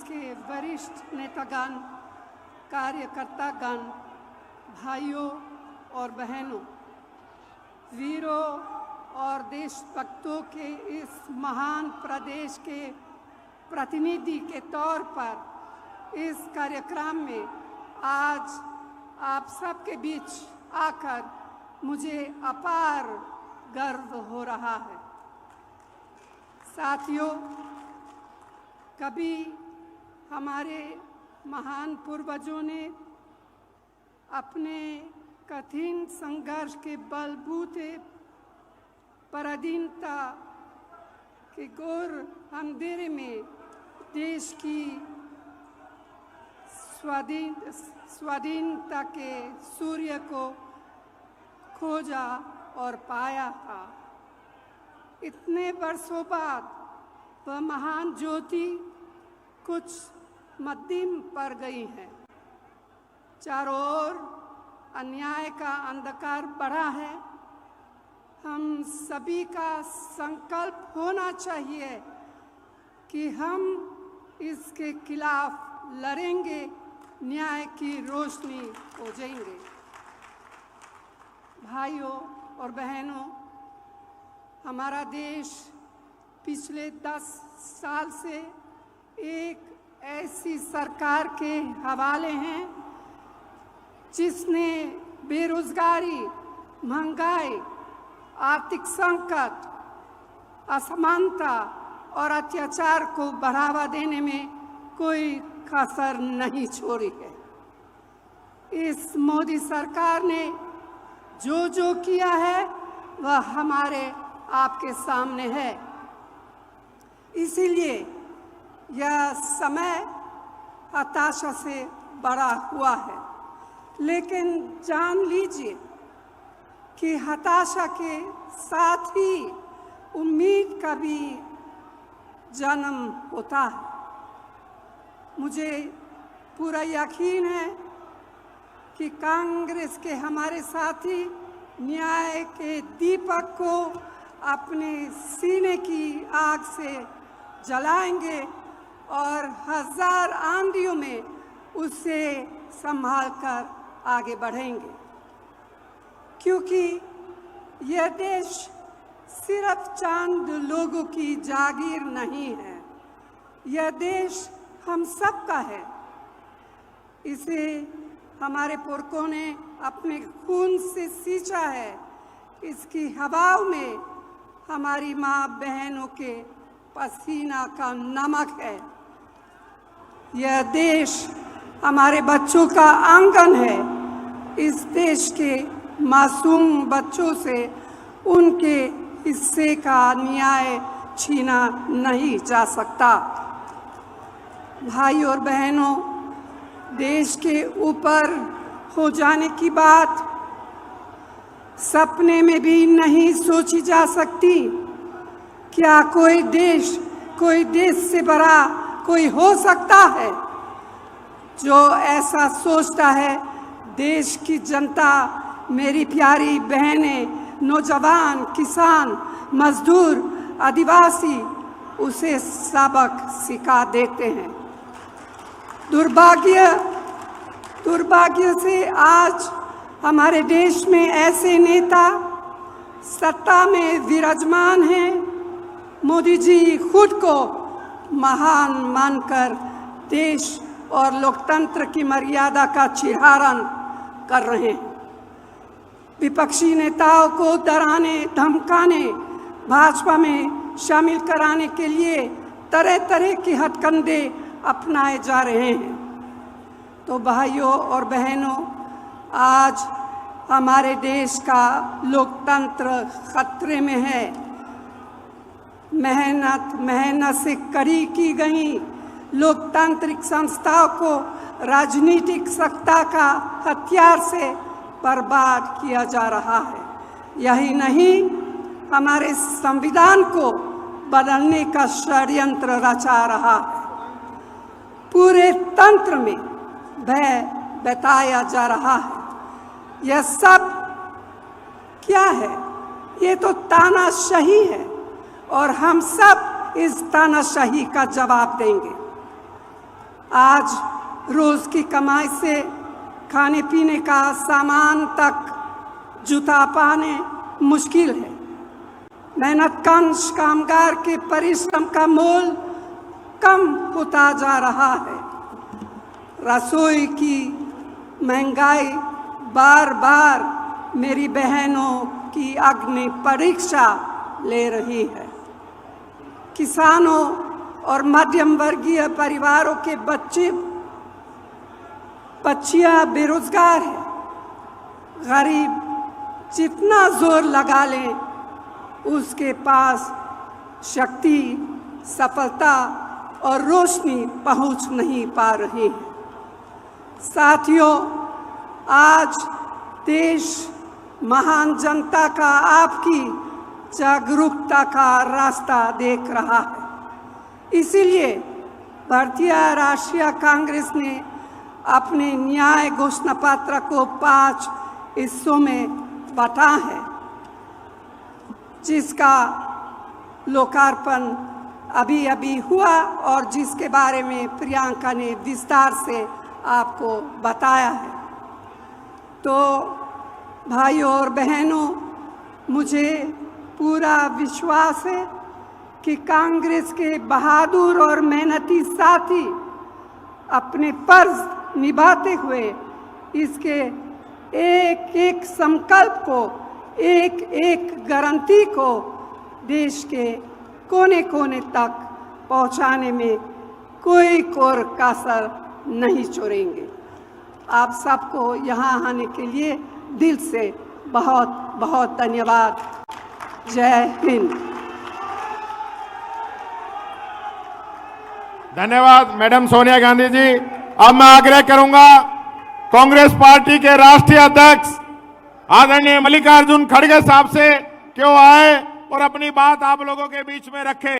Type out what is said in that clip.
के वरिष्ठ नेतागण, कार्यकर्तागण, भाइयों और बहनों, वीरों और देशभक्तों के इस महान प्रदेश के प्रतिनिधि के तौर पर इस कार्यक्रम में आज आप सबके बीच आकर मुझे अपार गर्व हो रहा है। साथियों, कभी हमारे महान पूर्वजों ने अपने कठिन संघर्ष के बलबूते पराधीनता के घोर अंधेरे में देश की स्वाधीनता के सूर्य को खोजा और पाया था। इतने वर्षों बाद वह महान ज्योति कुछ मध्यम पड़ गई है। चारों ओर अन्याय का अंधकार बढ़ा है। हम सभी का संकल्प होना चाहिए कि हम इसके खिलाफ लड़ेंगे, न्याय की रोशनी हो जाएंगे। भाइयों और बहनों, हमारा देश पिछले 10 साल से एक ऐसी सरकार के हवाले हैं जिसने बेरोजगारी, महंगाई, आर्थिक संकट, असमानता और अत्याचार को बढ़ावा देने में कोई कसर नहीं छोड़ी है। इस मोदी सरकार ने जो किया है वह हमारे आपके सामने है। इसीलिए यह समय हताशा से भरा हुआ है, लेकिन जान लीजिए कि हताशा के साथ ही उम्मीद का भी जन्म होता है। मुझे पूरा यकीन है कि कांग्रेस के हमारे साथी न्याय के दीपक को अपने सीने की आग से जलाएंगे और हजार आंधियों में उसे संभाल कर आगे बढ़ेंगे, क्योंकि यह देश सिर्फ चंद लोगों की जागीर नहीं है। यह देश हम सब का है। इसे हमारे पुरखों ने अपने खून से सींचा है। इसकी हवाओं में हमारी माँ बहनों के पसीना का नमक है। यह देश हमारे बच्चों का आंगन है। इस देश के मासूम बच्चों से उनके हिस्से का न्याय छीना नहीं जा सकता। भाई और बहनों, देश के ऊपर हो जाने की बात सपने में भी नहीं सोची जा सकती। क्या कोई देश से बड़ा कोई हो सकता है? जो ऐसा सोचता है, देश की जनता, मेरी प्यारी बहनें, नौजवान, किसान, मजदूर, आदिवासी उसे सबक सिखा देते हैं। दुर्भाग्य से आज हमारे देश में ऐसे नेता सत्ता में विराजमान हैं। मोदी जी खुद को महान मानकर देश और लोकतंत्र की मर्यादा का चिरहरण कर रहे हैं। विपक्षी नेताओं को डराने, धमकाने, भाजपा में शामिल कराने के लिए तरह तरह के हथकंडे अपनाए जा रहे हैं। तो भाइयों और बहनों, आज हमारे देश का लोकतंत्र खतरे में है। मेहनत से कड़ी की गई लोकतांत्रिक संस्थाओं को राजनीतिक सत्ता का हथियार से बर्बाद किया जा रहा है। यही नहीं, हमारे संविधान को बदलने का षड्यंत्र रचा रहा है। पूरे तंत्र में भय बताया जा रहा है। यह सब क्या है? ये तो तानाशाही है और हम सब इस तानाशाही का जवाब देंगे। आज रोज की कमाई से खाने पीने का सामान तक जुटा पाने मुश्किल है। मेहनतकश कामगार के परिश्रम का मोल कम होता जा रहा है। रसोई की महंगाई बार बार मेरी बहनों की अग्नि परीक्षा ले रही है। किसानों और मध्यम वर्गीय परिवारों के बच्चियां बेरोजगार हैं। गरीब जितना जोर लगा ले उसके पास शक्ति, सफलता और रोशनी पहुंच नहीं पा रही है। साथियों, आज देश महान जनता का आपकी जागरूकता का रास्ता देख रहा है। इसीलिए भारतीय राष्ट्रीय कांग्रेस ने अपने न्याय घोषणा पत्र को 5 हिस्सों में बांटा है, जिसका लोकार्पण अभी हुआ और जिसके बारे में प्रियंका ने विस्तार से आपको बताया है। तो भाइयों और बहनों, मुझे पूरा विश्वास है कि कांग्रेस के बहादुर और मेहनती साथी अपने फर्ज निभाते हुए इसके एक एक संकल्प को, एक एक गारंटी को देश के कोने कोने तक पहुंचाने में कोई कोर कसर नहीं छोड़ेंगे। आप सबको यहाँ आने के लिए दिल से बहुत बहुत धन्यवाद। जय हिंद। धन्यवाद मैडम सोनिया गांधी जी। अब मैं आग्रह करूंगा कांग्रेस पार्टी के राष्ट्रीय अध्यक्ष आदरणीय मल्लिकार्जुन खड़गे साहब से कि वो आए और अपनी बात आप लोगों के बीच में रखे।